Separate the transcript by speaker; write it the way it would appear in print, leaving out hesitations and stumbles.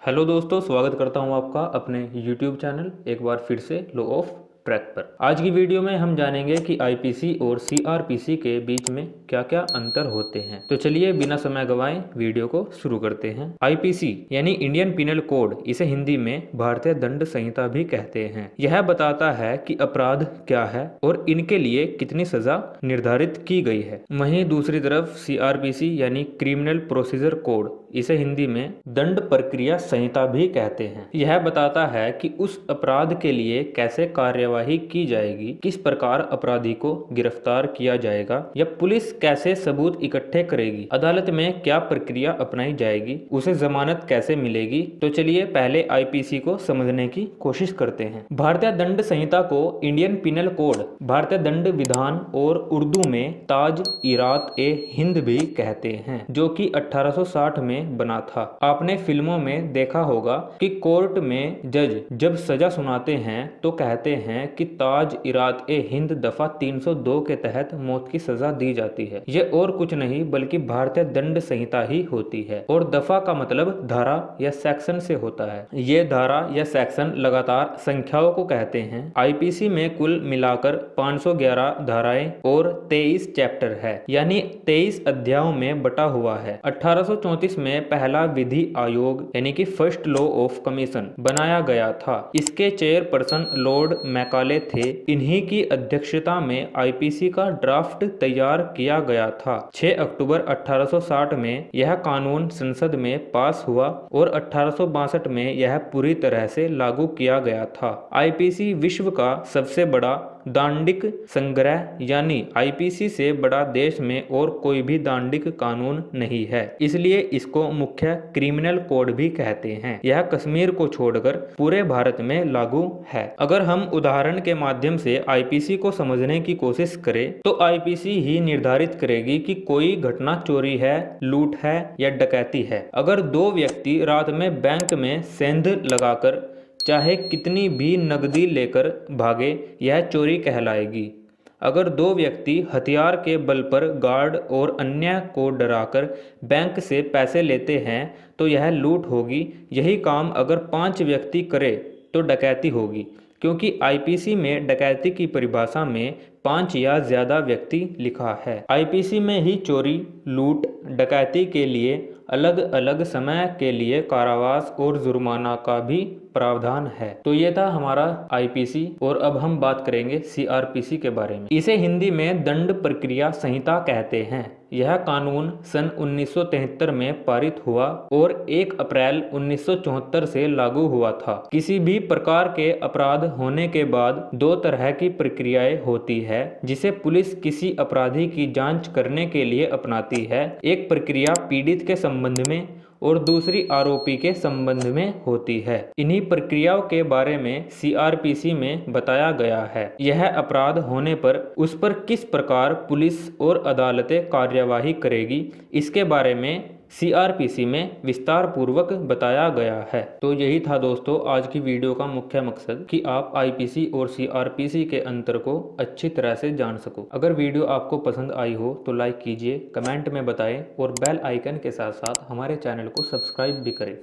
Speaker 1: Hello दोस्तों, स्वागत करता हूं आपका अपने YouTube चैनल एक बार फिर से लॉ ऑफ ट्रैक पर। आज की वीडियो में हम जानेंगे कि आईपीसी और सीआरपीसी के बीच में क्या क्या अंतर होते हैं। तो चलिए बिना समय गवाएं वीडियो को शुरू करते हैं। आईपीसी यानी इंडियन पिनल कोड, इसे हिंदी में भारतीय दंड संहिता भी कहते हैं। यह बताता है कि अपराध क्या है और इनके लिए कितनी सजा निर्धारित की गई है। वहीं दूसरी तरफ सीआरपीसी यानी क्रिमिनल प्रोसीजर कोड, इसे हिंदी में दंड प्रक्रिया संहिता भी कहते हैं। यह बताता है कि उस अपराध के लिए कैसे कार्यवाही की जाएगी, किस प्रकार अपराधी को गिरफ्तार किया जाएगा या पुलिस कैसे सबूत इकट्ठे करेगी, अदालत में क्या प्रक्रिया अपनाई जाएगी, उसे जमानत कैसे मिलेगी। तो चलिए पहले आईपीसी को समझने की कोशिश करते हैं। भारतीय दंड संहिता को इंडियन पिनल कोड, भारतीय दंड विधान और उर्दू में ताज इरात ए हिंद भी कहते हैं, जो कि 1860 में बना था। आपने फिल्मों में देखा होगा कि कोर्ट में जज जब सजा सुनाते हैं तो कहते हैं कि ताज इरात ए हिंद दफा 302 के तहत मौत की सजा दी जाती है। ये और कुछ नहीं बल्कि भारतीय दंड संहिता ही होती है। और दफा का मतलब धारा या सेक्शन से होता है। ये धारा या सेक्शन लगातार संख्याओं को कहते हैं। आईपीसी में कुल मिलाकर 511 धाराएं और 23 चैप्टर है, यानी 23 अध्यायों में बटा हुआ है। 1834 में पहला विधि आयोग यानी कि फर्स्ट लॉ ऑफ कमीशन बनाया गया था। इसके चेयरपर्सन लॉर्ड मैकाले थे। इन्हीं की अध्यक्षता में आईपीसी का ड्राफ्ट तैयार किया गया था। 6 अक्टूबर 1860 में यह कानून संसद में पास हुआ और 1862 में यह पूरी तरह से लागू किया गया था। आईपीसी विश्व का सबसे बड़ा दांडिक संग्रह, यानी आईपीसी से बड़ा देश में और कोई भी दांडिक कानून नहीं है, इसलिए इसको मुख्य क्रिमिनल कोड भी कहते हैं। यह कश्मीर को छोड़कर पूरे भारत में लागू है। अगर हम उदाहरण के माध्यम से आईपीसी को समझने की कोशिश करें तो आईपीसी ही निर्धारित करेगी कि कोई घटना चोरी है, लूट है या डकैती है। अगर दो व्यक्ति रात में बैंक में सेंध लगाकर चाहे कितनी भी नकदी लेकर भागे, यह चोरी कहलाएगी। अगर दो व्यक्ति हथियार के बल पर गार्ड और अन्य को डराकर बैंक से पैसे लेते हैं तो यह लूट होगी। यही काम अगर 5 व्यक्ति करें तो डकैती होगी, क्योंकि आईपीसी में डकैती की परिभाषा में 5 या ज्यादा व्यक्ति लिखा है। आईपीसी में ही चोरी, लूट, डकैती के लिए अलग अलग समय के लिए कारावास और जुर्माना का भी प्रावधान है। तो ये था हमारा आईपीसी और अब हम बात करेंगे सीआरपीसी के बारे में। इसे हिंदी में दंड प्रक्रिया संहिता कहते हैं। यह कानून सन 1973 में पारित हुआ और 1 अप्रैल 1974 से लागू हुआ था। किसी भी प्रकार के अपराध होने के बाद 2 तरह की प्रक्रियाएं होती है जिसे पुलिस किसी अपराधी की जांच करने के लिए अपनाती है। एक प्रक्रिया पीड़ित के संबंध में और दूसरी आरोपी के संबंध में होती है। इन्हीं प्रक्रियाओं के बारे में सीआरपीसी में बताया गया है। यह अपराध होने पर उस पर किस प्रकार पुलिस और अदालतें कार्यवाही करेगी, इसके बारे में सीआरपीसी में विस्तार पूर्वक बताया गया है। तो यही था दोस्तों आज की वीडियो का मुख्य मकसद, कि आप आईपीसी और सीआरपीसी के अंतर को अच्छी तरह से जान सको। अगर वीडियो आपको पसंद आई हो तो लाइक कीजिए, कमेंट में बताएं और बेल आइकन के साथ साथ हमारे चैनल को सब्सक्राइब भी करें।